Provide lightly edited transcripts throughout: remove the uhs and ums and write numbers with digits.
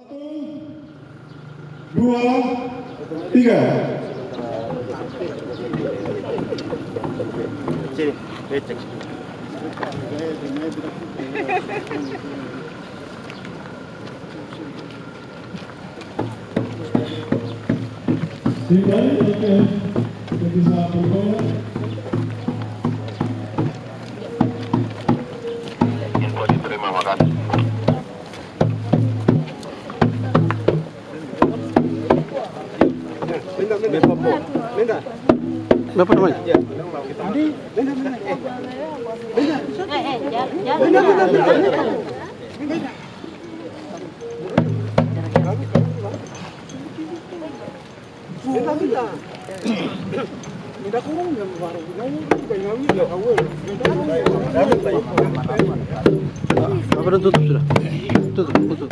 2, 3. Sini, becek. Dimulai untuk bisa bergol. Info diterima, makasih. Berapa namanya? Apa udah tutup sudah? Tutup, tutup.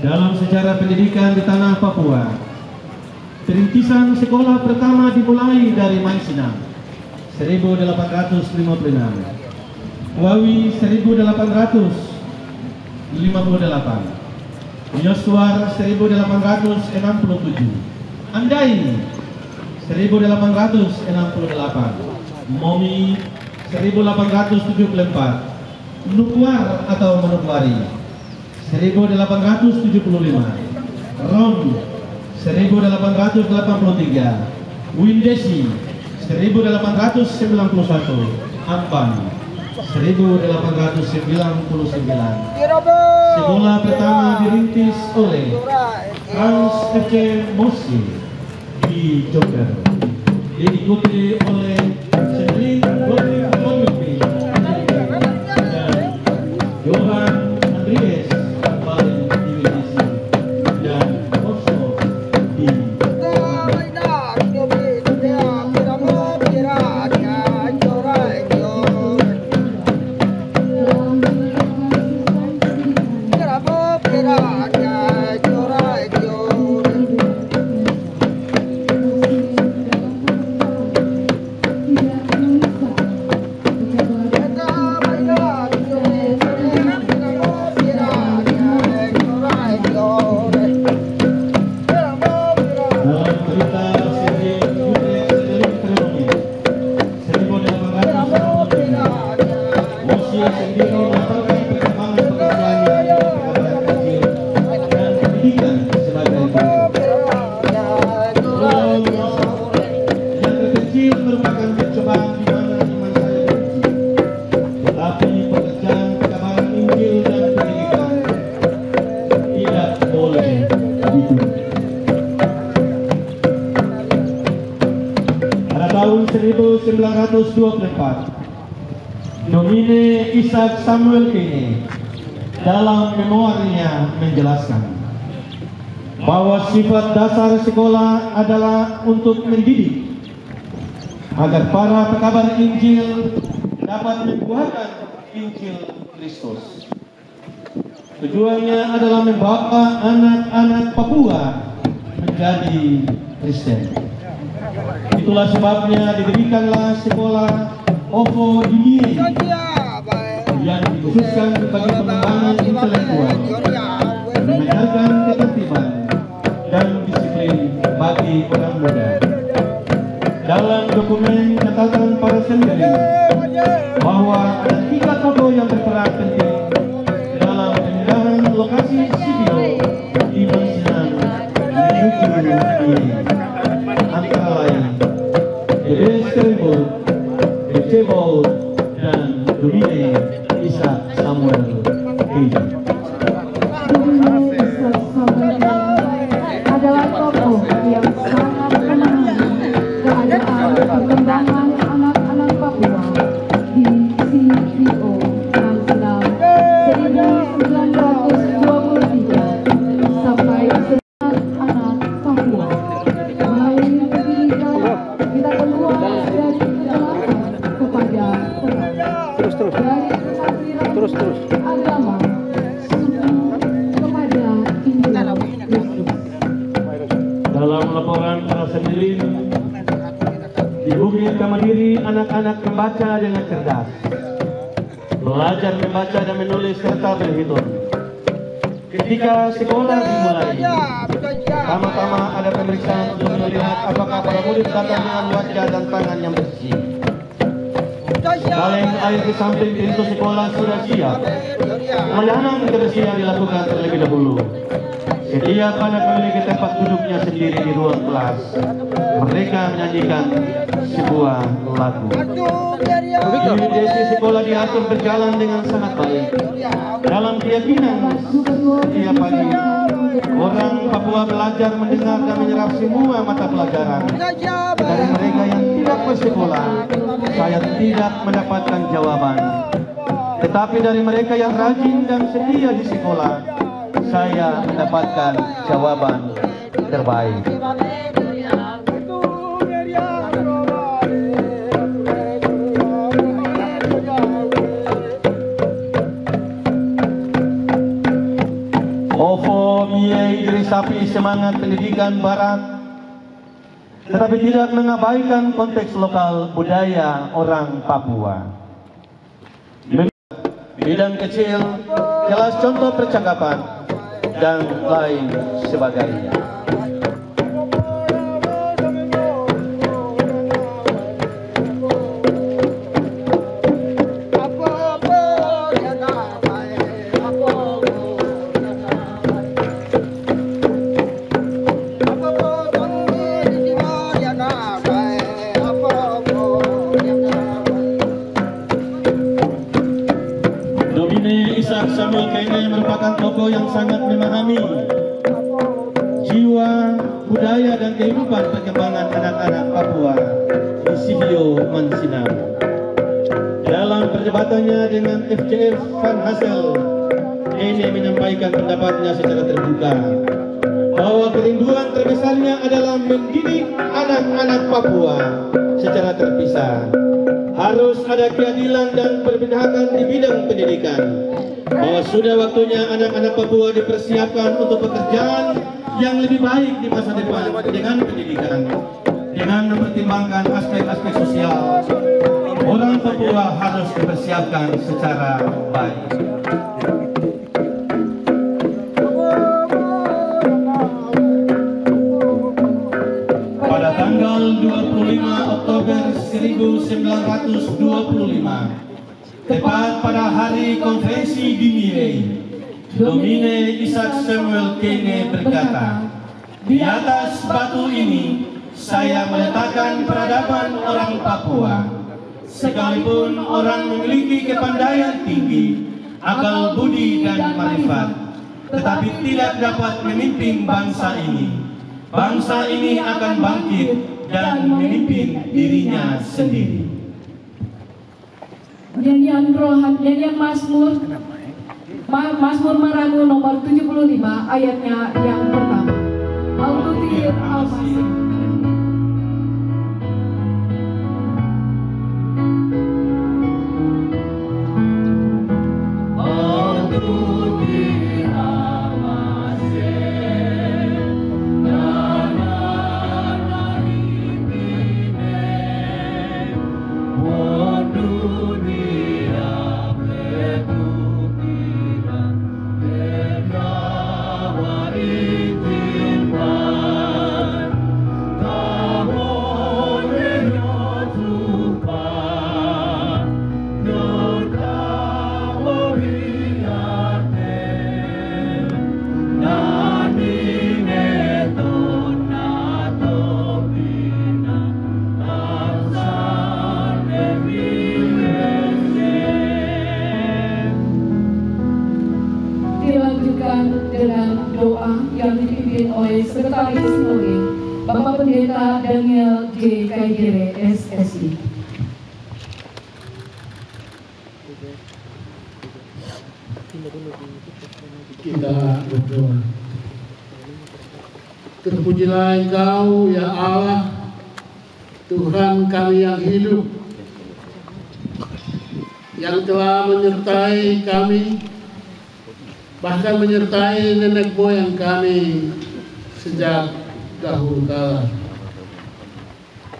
Dalam sejarah pendidikan di tanah Papua, perintisan sekolah pertama dimulai dari Mansinang 1856, Wawi 1800, Yosua 1867, Andai 1868, Momi 1874, Nukwar atau Manokwari 1875, Ron 1883, Windesi 1891, Ampan 1899. Sekolah pertama dirintis oleh Hans F.C. Mosi di Joker, diikuti oleh Selin Godwin Monyopi dan Johan Andries Balen di Widisi dan Oslo di tahun 1924, Domine Ishak Samuel Kene dalam memorinya menjelaskan bahwa sifat dasar sekolah adalah untuk mendidik agar para pekabar Injil dapat membuahkan Injil Kristus. Tujuannya adalah membawa anak-anak Papua menjadi Kristen. Itulah sebabnya didirikanlah sekolah Ovo Dini yang dikhususkan bagi pengembangan intelektual, mengajarkan ketertiban dan disiplin bagi orang muda. Dalam dokumen catatan para sendiri bahwa ada 3 tokoh yang berperan penting dalam pemindahan lokasi video di Mansinan menuju ini, antara lain Edes Keribol, Ecebol, dan Domine Ishak Samuel Kene. Adalah tokoh yang sangat menangani keadaan perkembangan anak-anak Papua di CVO Mansinau 1923 sampai anak Papua melalui pendidikan kita keluar dari kejahatan kepada perang, dari penafsiran agama suku kepada Injil Kristus. Dalam laporan para sendiri di Bukit Kamadiri, anak-anak membaca dengan cerdas, belajar membaca dan menulis serta berhitung. Ketika sekolah dimulai, pertama-tama ada pemeriksaan untuk melihat apakah para murid datang dengan wajah dan tangan yang bersih. Kaleng air di samping pintu sekolah sudah siap. Pelayanan kebersihan dilakukan terlebih dahulu. Setiap anak memiliki tempat duduknya sendiri di ruang kelas. Mereka menyanyikan sebuah lagu. Desi sekolah diatur berjalan dengan sangat baik. Dalam keyakinan setiap pagi orang Papua belajar mendengar dan menyerap semua mata pelajaran. Dari mereka yang tidak bersekolah, saya tidak mendapatkan jawaban. Tetapi dari mereka yang rajin dan setia di sekolah, saya mendapatkan jawaban terbaik. Ovo Mie dirisapi semangat pendidikan barat, tetapi tidak mengabaikan konteks lokal budaya orang Papua. bidang kecil, kelas contoh percakapan, dan lain sebagainya. Samuel Kene merupakan tokoh yang sangat memahami jiwa, budaya, dan kehidupan perkembangan anak-anak Papua di Sihio Mansinau. Dalam perdebatannya dengan FCF Van Hassel, Kene menyampaikan pendapatnya secara terbuka bahwa kerinduan terbesarnya adalah mendidik anak-anak Papua secara terpisah. Harus ada keadilan dan perpihakan di bidang pendidikan. Bahwa sudah waktunya anak-anak Papua dipersiapkan untuk pekerjaan yang lebih baik di masa depan dengan pendidikan. Dengan mempertimbangkan aspek-aspek sosial, orang Papua harus dipersiapkan secara baik. Pada tanggal 25 Oktober 1925, tepat pada hari konferensi di Mire, Domine Isaac Samuel Kene berkata, "Di atas batu ini saya meletakkan peradaban orang Papua. Sekalipun orang memiliki kepandaian tinggi, akal budi dan marifat, tetapi tidak dapat memimpin bangsa ini. Bangsa ini akan bangkit dan memimpin dirinya sendiri." Nyanyian Mazmur Marangu nomor 75 ayatnya yang pertama. Al-Tutir Al-Masih. Dengan doa yang dipimpin oleh Sekretaris Sinode Bapak Pendeta Daniel J. Kaigere SSI. Kita berdoa. Terpujilah Engkau ya Allah, Tuhan kami yang hidup, yang telah menyertai kami, bahkan menyertai nenek moyang kami sejak dahulu kala,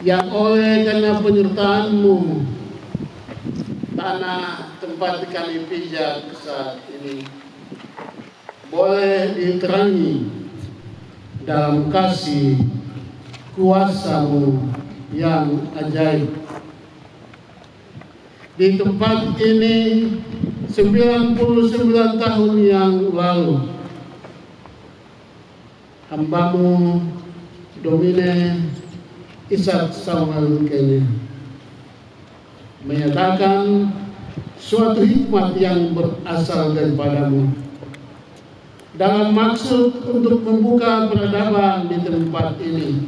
yang oleh karena penyertaan-Mu tanah tempat kami pijak saat ini boleh diterangi dalam kasih kuasa-Mu yang ajaib. Di tempat ini 99 tahun yang lalu, hamba-Mu Domine Isaac Samuel Kene menyatakan suatu hikmat yang berasal daripada-Mu dalam maksud untuk membuka peradaban di tempat ini,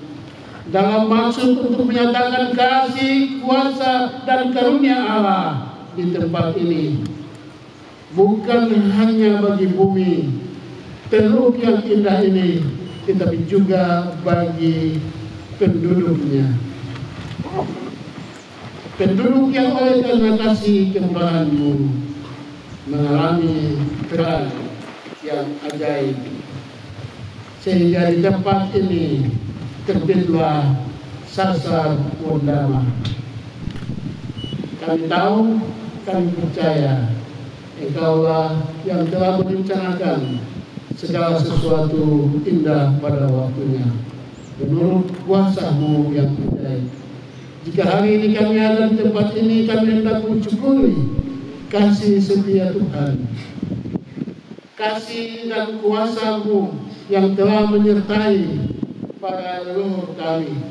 dalam maksud untuk menyatakan kasih, kuasa, dan karunia Allah di tempat ini, bukan hanya bagi bumi Teluk yang indah ini, tetapi juga bagi penduduknya, penduduk yang oleh karena kasih kemurahan-Mu mengalami terang yang ajaib, sehingga di tempat ini terbitlah Sasar Wondama. Kami tahu, kami percaya Engkaulah yang telah merencanakan segala sesuatu indah pada waktunya, menurut kuasa-Mu yang ajaib. Jika hari ini kami ada di tempat ini, kami hendak mensyukuri kasih setia Tuhan, kasih dan kuasa-Mu yang telah menyertai para leluhur kami,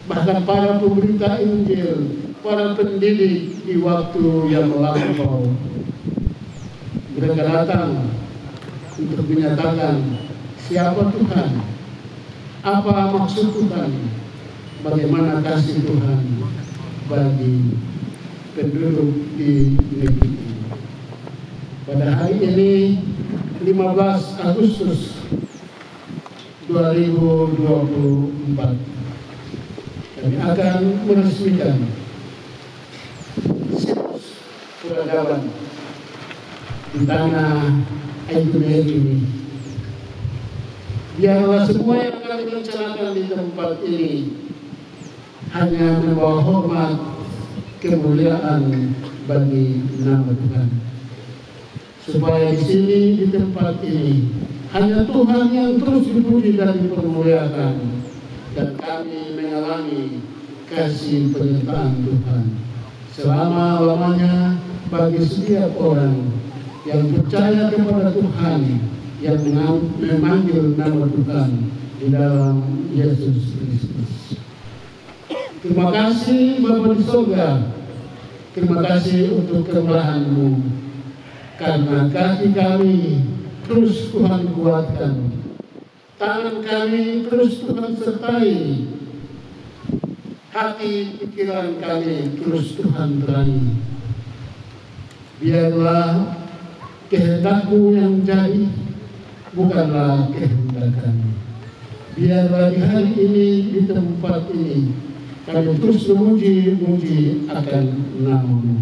bahkan para pemberita Injil, para pendidik di waktu yang melampau. Mereka datang untuk menyatakan siapa Tuhan, apa maksud Tuhan, bagaimana kasih Tuhan bagi penduduk di negeri ini. Pada hari ini 15 Agustus 2024 kami akan meresmikan situs peradaban di tanah Aituner ini. Biarlah semua yang kami rencanakan di tempat ini hanya membawa hormat, kemuliaan bagi nama Tuhan. Supaya di sini, di tempat ini, hanya Tuhan yang terus dipuji dan dipermuliakan, dan kami mengalami kasih penyertaan Tuhan selama-lamanya bagi setiap orang yang percaya kepada Tuhan, yang memanggil nama Tuhan di dalam Yesus Kristus. Terima kasih Bapa di surga, terima kasih untuk kemurahan-Mu, karena kaki kami terus Tuhan kuatkan, tangan kami terus Tuhan sertai, hati pikiran kami terus Tuhan terangi. Biarlah kehendak-Mu yang jadi, bukanlah kehendak kami. Biarlah di hari ini, di tempat ini, kami terus memuji akan nama-Mu.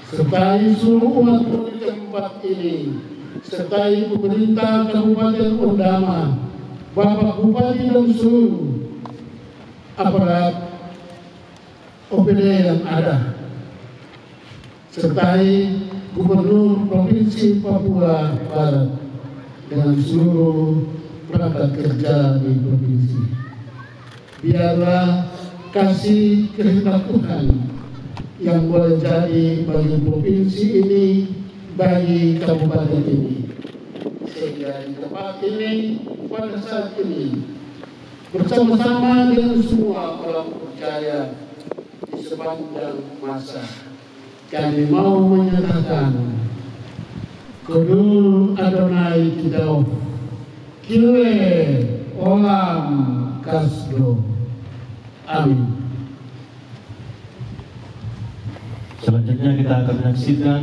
Sertai seluruh umat-Mu di tempat ini, sertai pemerintah Kabupaten Ondama, Bapak Bupati dan seluruh aparat OPD yang ada, sertai Gubernur Provinsi Papua Barat dengan seluruh perangkat kerja di provinsi. Biarlah kasih kehendak Tuhan yang boleh jadi bagi provinsi ini, bagi kabupaten ini, sehingga di tempat ini pada saat ini bersama-sama dengan semua orang percaya di sepanjang masa, kami mau menyatakan Kudul Adonai Kidau Kile Olam Kasdo. Amin. Selanjutnya kita akan menyaksikan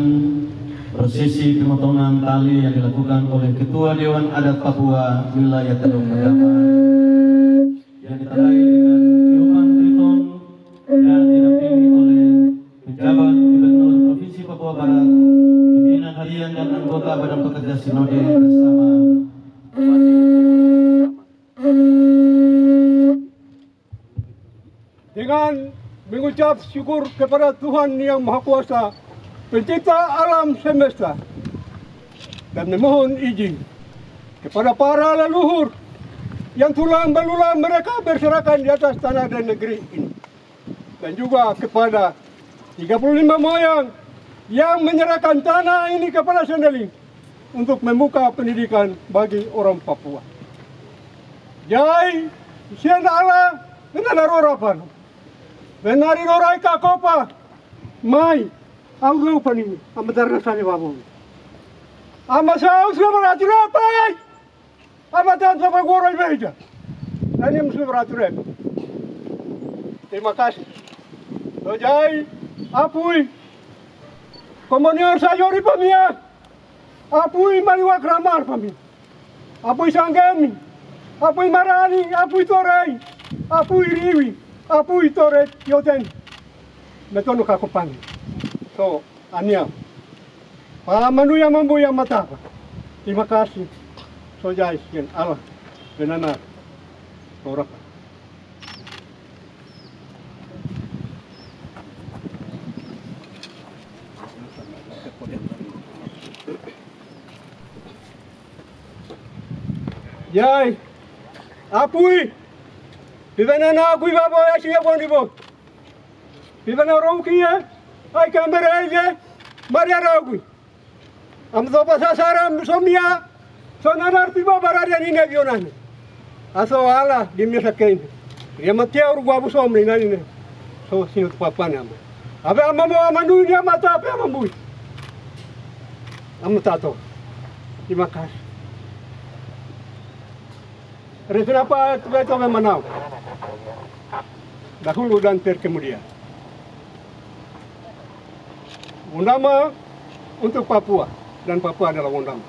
prosesi pemotongan tali yang dilakukan oleh Ketua Dewan Adat Papua Wilayah Teluk Agama yang ditandai dengan tiupan triton dan didampingi oleh pejabat Gubernur Provinsi Papua Barat, pimpinan harian dan anggota Badan Pekerja Sinode bersama dengan mengucap syukur kepada Tuhan Yang Maha Kuasa, Pencipta alam semesta, dan memohon izin kepada para leluhur yang tulang belulang mereka berserakan di atas tanah dan negeri ini, dan juga kepada 35 moyang yang menyerahkan tanah ini kepada Sendeling untuk membuka pendidikan bagi orang Papua. Jai Sian Allah Menararorapan Benari Rorai Kakopa Mai Aulu Panini Amadarna Sani Babon Amasau Subaraturepai Amatan Sabagorai Beja Anim Subaraturet. Terima kasih. Dojai Apui Komunion Sayori Pamia Apui Mariwa Kramar Pami Apui Sanggemi Apui Marani Apui Torai Apui Riwi Apui Toret Yoten Metono Kakopani. So, Ania Pamanu yang mampu yang mata. Terima kasih. So jai sekian Allah Benana Toraka. Yai, apui. Bivana na apui babo ya siya pon dibo. Bivana roki ya. Ay kamera ya. Maria roki. Am to pasasaram somia. Sonanar tiba bararia ni nevionan. Aso ala dimnya sakin. Dia matia ur gua bu somni nani ne. So sinut papa nama. Abe amamo amanu dia mata ape amambui. Am tato. Terima kasih. Kenapa itu memanau? Dahulu dan kemudian. Undama untuk Papua dan Papua adalah undama.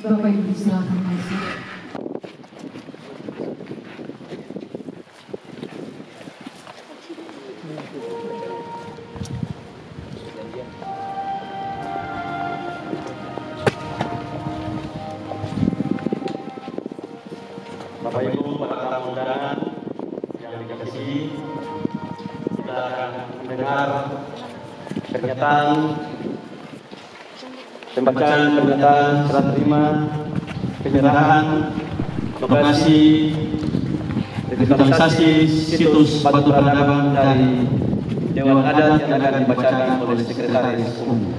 Bapak Ibu silakan masuk. Bapak Ibu, para tamu undangan yang dikasihi, kita akan mendengar pembacaan pernyataan serah terima penyerahan lokasi revitalisasi situs Batu Peradaban dari Dewan Adat yang akan dibacakan oleh Sekretaris Umum.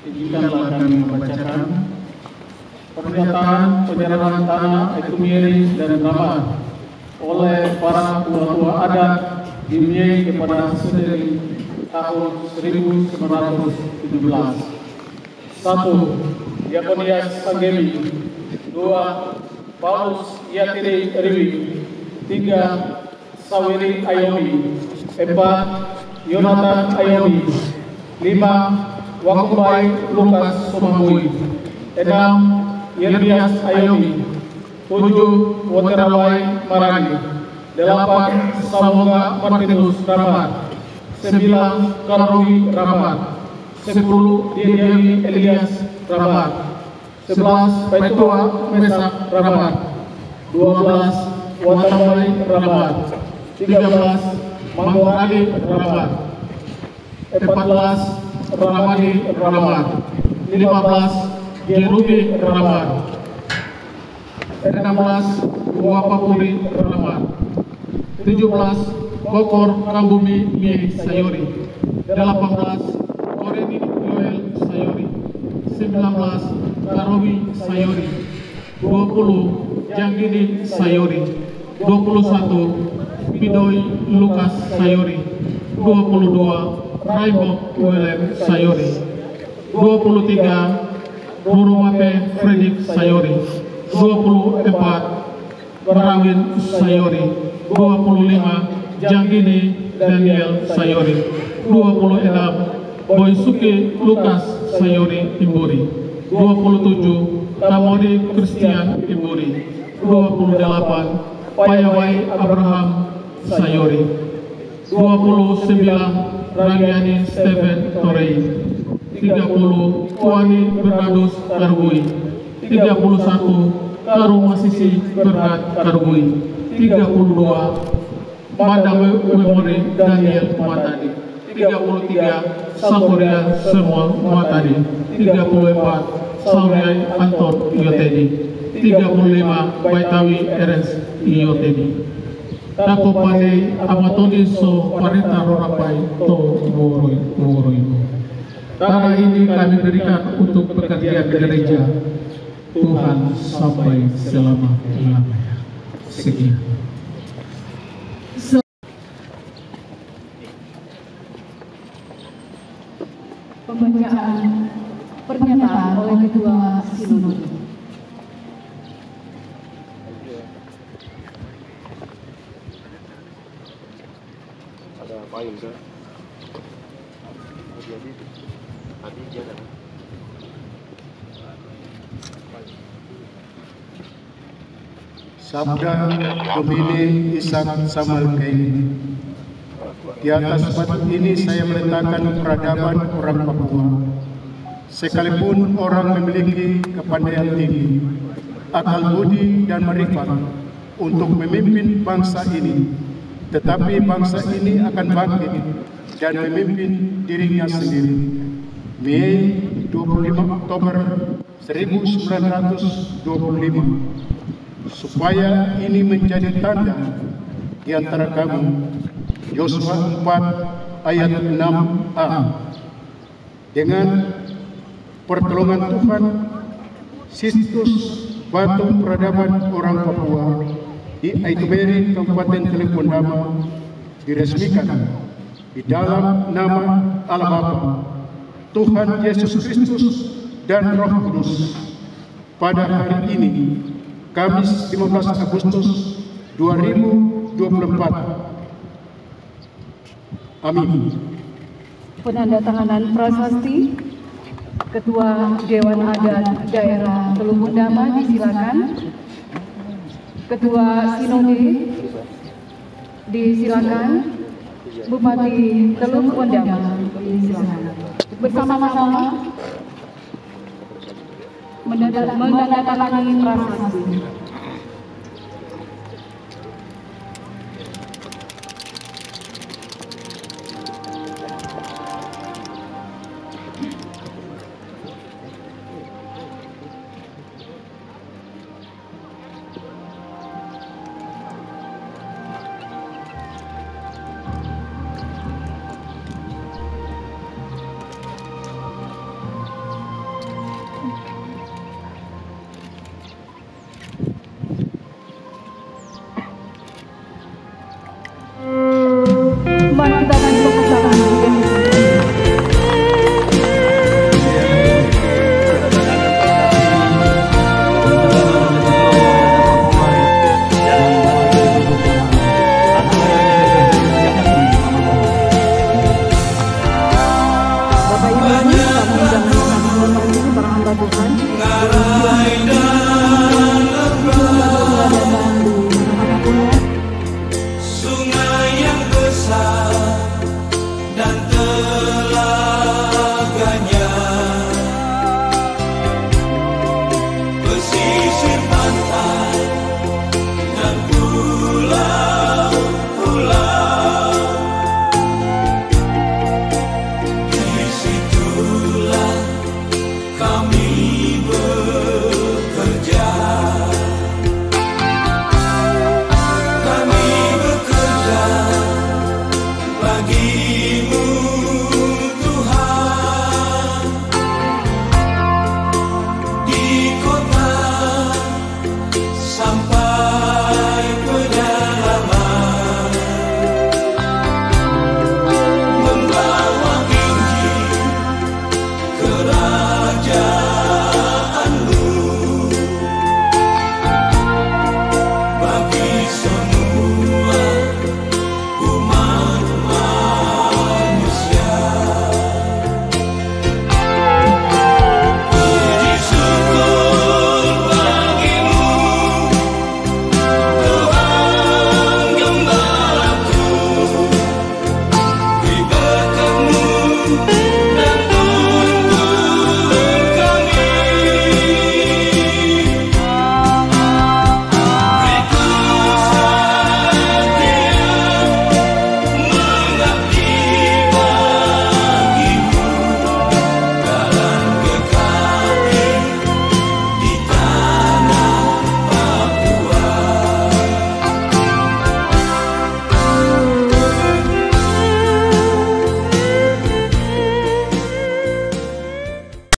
Izinkanlah kami membacakan pernyataan penyerahan tanah Ekumiri dan Ramad oleh para tua-tua adat di Miei kepada Sendiri tahun 1917. 1. Diakonias Sanggemi. 2. Paulus Yatiri Riwi. 3. Sawiri Ayomi. 4. Yonatan Ayomi. 5. Wakumbai Lukas Sumambui. 6. Yerdias Ayomi. 7. Waterawai Maragi. 8. Samoga Martinus Ramat. 9. Karowi Ramat. 10. Diemi Elias Ramat. 11. Petua Mesak Ramat. 12. Watambai Ramat. 13. Mangoradi Ramat. 14. Ramadi Ramat. 15. Jerubi Ramat. 16. Wapapuri Ramat. 17. Kokor Kambumi Miei Sayori. 18. Koreni Yoel Sayori. 19. Karowi Sayori. 20. Janggini Sayori. 21. Pidoi Lukas Sayori. 22. Raimo Willem Sayori. 23. Rurumape Fredik Sayori. 24. Berawin Sayori. 25. Janggini Daniel Sayori. 26. Boysuke Lukas Sayori Imburi. 27. Kamodi Christian Imburi. 28. Payawai Abraham Sayori. 29. Ragiani Stephen Torei. 30. Wani Bernardus Karbui. 31. Karu Masisi Bernard Karbui. 32. Madam Memori Daniel Muatadi. 33. Saurian Semua Muatadi. 34. Saurian Anton Iotedi. 35. Baitawi Eres Iotedi. Tako pandai amatoni so parita rorapai to woroi. Tanah ini kami berikan untuk pekerjaan gereja Tuhan sampai selama-lamanya. Sekian. Pembacaan pernyataan oleh Ketua Sinode. Sabda Domini Ishak Samuel Kaini. Di atas batu ini saya meletakkan peradaban orang Papua. Sekalipun orang memiliki kepandaian tinggi, akal budi dan marifat untuk memimpin bangsa ini, tetapi bangsa ini akan bangkit dan memimpin dirinya sendiri. Mei 25 Oktober 1925. Supaya ini menjadi tanda di antara kamu. Yosua 4 ayat 6a. Dengan pertolongan Tuhan, situs batu peradaban orang Papua di Aituberi, Kabupaten Teluk diresmikan di dalam nama Allah Bapa, Tuhan Yesus Kristus dan Roh Kudus pada hari ini, Kamis 15 Agustus 2024. Amin. Penandatanganan prasasti Ketua Dewan Adat Daerah Teluk Bendama disilakan. Ketua Sinode disilakan. Bupati Teluk Bendama disilakan. Bersama-sama menandatangani prasasti. Mari kita akan berpasangan Bapak Ibu, kami jangan menghormati para hamba Tuhan. Sungai yang besar dan